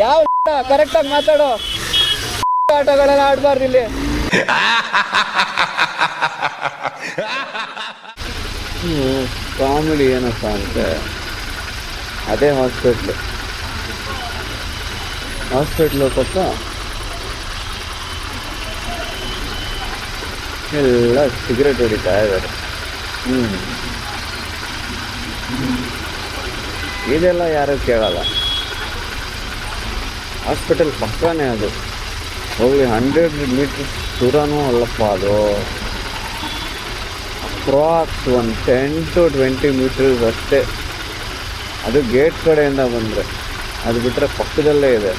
ಯಾವ ಕರೆಕ್ಟ್ ಆಗಿ ಮಾತಾಡೋ. ಆಟಗಳೆಲ್ಲ ಆಡ್ಬಾರ್ದು ಇಲ್ಲಿ. ಕಾಮಿಡಿ ಏನಪ್ಪ ಅಂತ, ಅದೇ ಹಾಸ್ಪಿಟ್ಲು ಪಕ್ಕ ಎಲ್ಲ ಸಿಗರೇಟ್ ಹೊಡಿತಾ ಇದ್ದಾರೆ. ಇದೆಲ್ಲ ಯಾರು ಕೇಳಲ್ಲ. ಹಾಸ್ಪಿಟಲ್ ಪಕ್ಕನೇ ಅದು, ಹೋಗಿ 100 ಮೀಟರ್ ದೂರನೂ ಅಲ್ಲಪ್ಪ. ಅದು ಅಪ್ರಾಕ್ಸ್ ಒಂದು 10 to 20 ಮೀಟರ್ಸ್ ಅಷ್ಟೇ. ಅದು ಗೇಟ್ ಕಡೆಯಿಂದ ಬಂದರೆ, ಅದು ಬಿಟ್ಟರೆ ಪಕ್ಕದಲ್ಲೇ ಇದೆ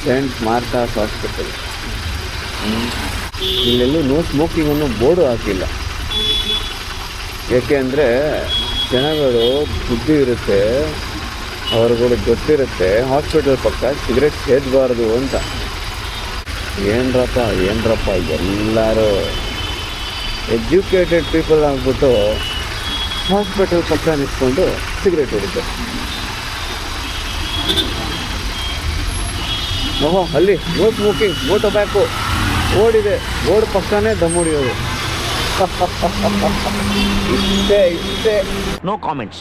ಸೇಂಟ್ ಮಾರ್ತಾಸ್ ಹಾಸ್ಪಿಟಲ್. ಇಲ್ಲೆಲ್ಲೂ ನೋ ಸ್ಮೋಕಿಂಗ್ ಅನ್ನೋ ಬೋರ್ಡು ಹಾಕಿಲ್ಲ. ಏಕೆ ಅಂದರೆ ಜನಗಳು ಬುದ್ಧಿ ಇರುತ್ತೆ, ಅವ್ರುಗಳು ಗೊತ್ತಿರುತ್ತೆ ಹಾಸ್ಪಿಟಲ್ ಪಕ್ಕ ಸಿಗರೇಟ್ ಸೇದಬಾರ್ದು ಅಂತ. ಏನರಪ್ಪ ಎಲ್ಲರೂ ಎಜುಕೇಟೆಡ್ ಪೀಪಲ್ ಆಗ್ಬಿಟ್ಟು ಹಾಸ್ಪಿಟಲ್ ಪಕ್ಕ ನಿಂತ್ಕೊಂಡು ಸಿಗರೇಟ್ ಹೊಡಿತಾರೆ. ಓಹೋ, ಅಲ್ಲಿ ನೋ ಸ್ಮೋಕಿಂಗ್, ನೋ ಟೊಬ್ಯಾಕೋ ಓಡಿದೆ, ಬೋರ್ಡ್ ಪಕ್ಕನೇ ದಮ್ ಹೊಡಿಯೋದು. ಇಷ್ಟೇ. ನೋ ಕಾಮೆಂಟ್ಸ್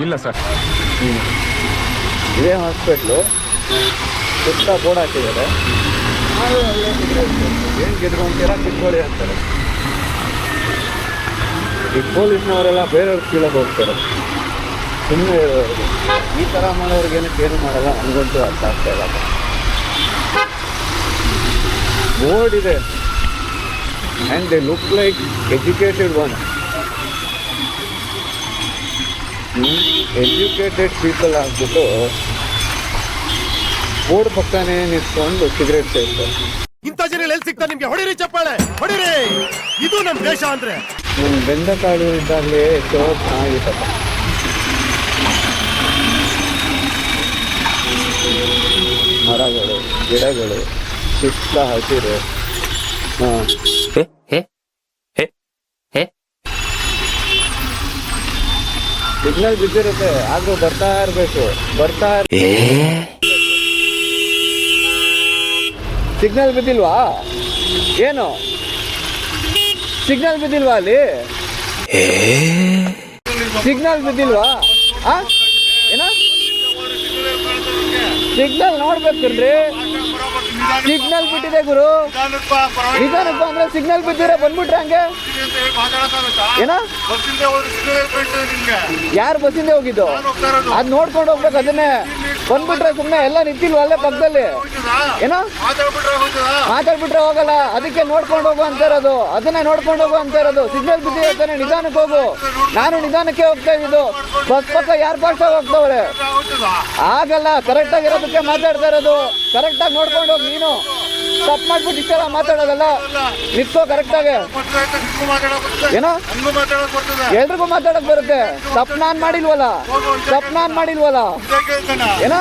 ಇಲ್ಲ ಸರ್. ಇದೇ ಹಾಸ್ಪಿಟ್ಲು ಸುತ್ತ ಬೋರ್ಡ್ ಹಾಕಿದ್ದಾರೆ. ಏನು ಗೆದ್ಕೊಂತೀರ ಕಿತ್ಕೊಳ್ಳಿ ಅಂತಾರೆ. ಈ ಪೊಲೀಸ್ನವರೆಲ್ಲ ಬೇರೆಯವ್ರು ಕೀಳಕ್ಕೆ ಹೋಗ್ತಾರೆ. ಸುಮ್ಮನೆ ಇರೋರು ಈ ಥರ ಮಾಡೋರ್ಗೇನಕ್ಕೆ ಏನು ಮಾಡಲ್ಲ ನನಗಂತೂ ಅರ್ಥ ಆಗ್ತಾ ಇಲ್ಲ. ಬೋರ್ಡ್ ಇದೆ and they look like educated one. Educated people ಆಗ್ಬಿಟ್ಟು ಬೋರ್ಡ್ ಪಕ್ಕನೇ ನಿಂತ್ಕೊಂಡು ಸಿಗರೇಟ್ ಸೇರ್ತಾರೆ. ಇಂಥ ಜನ ಎಲ್ಲಿ ಸಿಗ್ತಾರೆ ನಿಮ್ಗೆ? ಹೊಡಿರಿ ಚಪ್ಪಾಳೆ, ಹೊಡಿರಿ. ಇದು ನಮ್ಮ ದೇಶ ಅಂದ್ರೆ. ನಮ್ಮ ಬೆಂದಕಾಡು ಇದ್ದಾಗಲೇ ಎಷ್ಟೋ ಚೆನ್ನಾಗಿತ್ತಪ್ಪ. ಮರಗಳು, ಗಿಡಗಳು, ಸುತ್ತ ಹಸಿರು. ಸಿಗ್ನಲ್ ಬಿದ್ದಿರುತ್ತೆ, ಆದ್ರೂ ಬರ್ತಾ ಇರಬೇಕು. ಸಿಗ್ನಲ್ ಬಿದ್ದಿಲ್ವಾ? ಏನು ಸಿಗ್ನಲ್ ಬಿದ್ದಿಲ್ವಾ ಅಲ್ಲಿ? ಸಿಗ್ನಲ್ ಬಿದ್ದಿಲ್ವಾ? ಏನ ಸಿಗ್ನಲ್ ನೋಡ್ಬೇಕಲ್ರಿ. ಸಿಗ್ನಲ್ ಬಿಟ್ಟಿದೆ ಗುರು. ನಿಧಾನಪ್ಪ ಅಂದ್ರೆ ಸಿಗ್ನಲ್ ಬಿದ್ದಿರ ಬಂದ್ಬಿಟ್ರೆ ಹಂಗೆ ಏನ? ಯಾರು ಬಸ್ಸಿಂದ ಹೋಗಿದ್ದು? ಅದ್ ನೋಡ್ಕೊಂಡು ಹೋಗ್ಬೇಕು. ಅದನ್ನೇ ಬಂದ್ಬಿಟ್ರೆ ಸುಮ್ಮನೆ ಎಲ್ಲ ನಿಂತಿಲ್ವ ಅಲ್ಲೇ ಪಕ್ಕದಲ್ಲಿ? ಏನೋ ಮಾತಾಡ್ಬಿಟ್ರೆ ಹೋಗಲ್ಲ. ಅದಕ್ಕೆ ನೋಡ್ಕೊಂಡು ಹೋಗು ಅಂತ ಇರೋದು, ಅದನ್ನೇ ನೋಡ್ಕೊಂಡು ಹೋಗು ಅಂತ ಇರೋದು. ಸಿಗ್ನಲ್ ಬಿದ್ದಿದೆ ತಾನೆ, ನಿಧಾನಕ್ಕೆ ಹೋಗು. ನಾನು ನಿಧಾನಕ್ಕೆ ಹೋಗ್ತಾ ಇದ್ದು, ಬಸ್ ಪಕ್ಕ ಯಾರು ಫಾಸ್ಟಾಗಿ ಹೋಗ್ತಾವ್ರೆ? ಆಗಲ್ಲ, ಕರೆಕ್ಟ್ ಆಗಿರೋದಕ್ಕೆ ಮಾತಾಡ್ತಾ ಇರೋದು. ಕರೆಕ್ಟಾಗಿ ನೋಡ್ಕೊಂಡು ಹೋಗಿ. ನೀನು ತಪ್ಪು ಮಾಡ್ಬಿಟ್ಟು ಇಷ್ಟೆಲ್ಲ ಮಾತಾಡೋದಲ್ಲ. ನಿತ್ಕೋ ಕರೆಕ್ಟಾಗಿ. ಏನೋ ಎಲ್ರಿಗೂ ಮಾತಾಡಕ್ ಬರುತ್ತೆ. ತಪ್ಪು ನಾನ್ ಮಾಡಿಲ್ವಲ್ಲ. ಏನೋ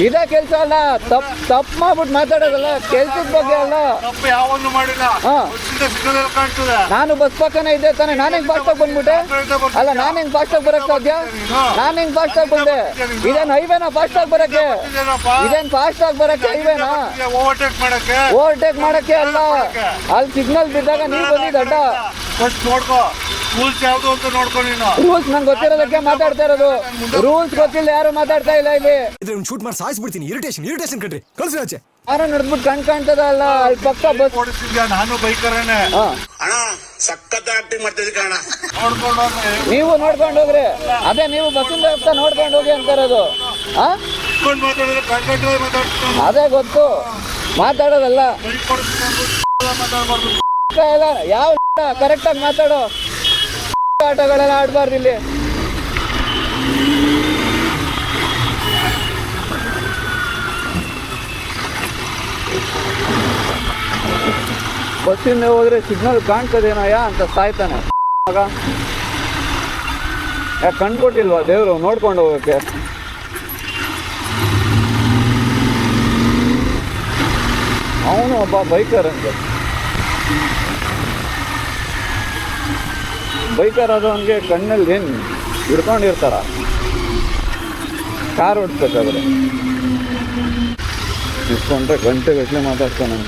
ಇದೇ ಕೆಲ್ಸ ಅಲ್ಲ. ತಪ್ಪು ಮಾಡ್ಬಿಟ್ಟು ಮಾತಾಡೋದಲ್ಲ, ಕೆಲ್ಸದ ಬಗ್ಗೆ ಅಲ್ಲ. ನಾನು ಬಸ್ ಪಕ್ಕನೇ ಇದ್ದೆ ತಾನೆ, ನಾನು ಹೆಂಗ್ ಫಾಸ್ಟಾಗಿ ಬಂದ್ಬಿಟ್ಟೆ? ಅಲ್ಲ, ನಾನು ಹೆಂಗ್ ಫಾಸ್ಟಾಗಿ ಬರಕ್ ಸಾಧ್ಯ? ನಾನು ಹೆಂಗ್ ಫಾಸ್ಟಾಗಿ ಬಂದೆ? ಇದೇನು ಹೈವೇನಾ ಫಾಸ್ಟಾಗಿ ಬರಕ್ಕೆ? ಇದೇನು ಫಾಸ್ಟಾಗಿ ಬರಕ್ಕೆ ಹೈವೇನಾ? ಓವರ್ಟೇಕ್ ಮಾಡಕ್ಕೆ ಅಲ್ಲ. ಅಲ್ಲಿ ಸಿಗ್ನಲ್ ಬಿದ್ದಾಗ ನೀನು ಬಂದಿದ್ದ ಅಡ್ಡ. ರೂಲ್ಸ್ ನಂಗೆ ಗೊತ್ತಿರೋದಕ್ಕೆ ಮಾತಾಡ್ತಾ ಇರೋದು. ರೂಲ್ಸ್ ಗೊತ್ತಿಲ್ಲ ಯಾರು ಮಾತಾಡ್ತಾ ಇಲ್ಲ ಇಲ್ಲಿ. ಶೂಟ್ ಮಾಡಿ ಸಾಯಿಸ್ಬಿಡ್ತೀನಿ. ಇರಿಟೇಷನ್ ಕಣ್ರಿ, ಕಳ್ಸಿ ಆಚೆ. ಯಾರೋ ನಡ್ಬಿಟ್ಟು ಕಾಣ್ತದ ಅಲ್ಲ ಅಲ್ಲಿ ಪಕ್ಕ ಬಸ್. ನಾನು ಬೈಕರನೇ. ನೀವು ನೋಡ್ಕೊಂಡು ಹೋಗ್ರಿ. ಅದೇ ನೀವು ಬಸ್ಸಿಂದ ಹೋಗ್ತಾ ನೋಡ್ಕೊಂಡು ಹೋಗಿ ಅಂತ ಇರೋದು. ಅದೇ ಗೊತ್ತು, ಮಾತಾಡೋದಲ್ಲ. ಯಾವ ಕರೆಕ್ಟಾಗಿ ಮಾತಾಡೋ. ಆಟಗಳೆಲ್ಲ ಆಡ್ಬಾರ್ದು ಇಲ್ಲಿ. ಬಸ್ಸಿಂದ ಹೋದ್ರೆ ಸಿಗ್ನಲ್ ಕಾಣ್ತದೇನಯ್ಯ ಅಂತ ಸಾಯ್ತಾನೆ ಮಗ. ಯಾಕೆ ಕಂಡ್ಕೊಟ್ಟಿಲ್ವಾ ದೇವರು ನೋಡ್ಕೊಂಡು ಹೋಗಕ್ಕೆ? ಅವನು ಒಬ್ಬ ಬೈಕರ್ ಅಂತ. ಬೈಕರ್ ಆದವನಿಗೆ ಕಣ್ಣಲ್ಲಿ ಏನು ಹಿಡ್ಕೊಂಡಿರ್ತಾರ ಕಾರ್ ಓಡಿಸ್ಬೇಕಾದ್ರೆ ಇಸ್ಕೊಂಡ್ರೆ ಗಂಟೆ ಗಟ್ಟಲೆ ಮಾತಾಡ್ತಾನೆ.